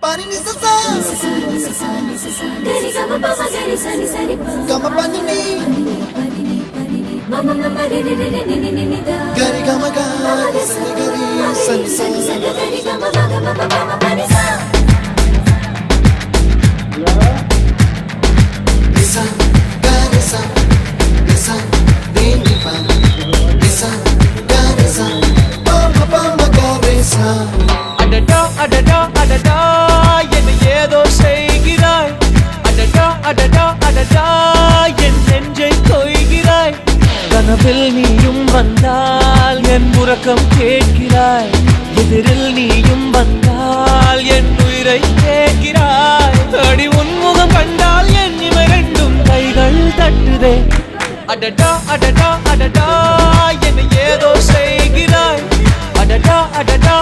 Pani ni sa sa gari gama papa gari sa ni sa ni pa gama pani ni mama mama re re re re ni ni da gari gama ga sa ni gari sa ni sa gari gama gama gama pani sa lisa gari sa lisa ni pa lisa gari sa mama mama gari sa adada adada adada என்னை ஏதோ செய்கிறாய் அடடா அடடா அடடா என் நெஞ்சை கொய்கிறாய் கனவில் நீயும் வந்தால் என் உறக்கம் கேட்கிறாய் எதிரில் நீயும் வந்தால் என் உயிரை கேட்கிறாய் அடி உன்முகம் கண்டால் என் இமை ரெண்டும் கைகள் தட்டுதே அடடா அடடா அடடா என்னை ஏதோ செய்கிறாய் அடடா அடடா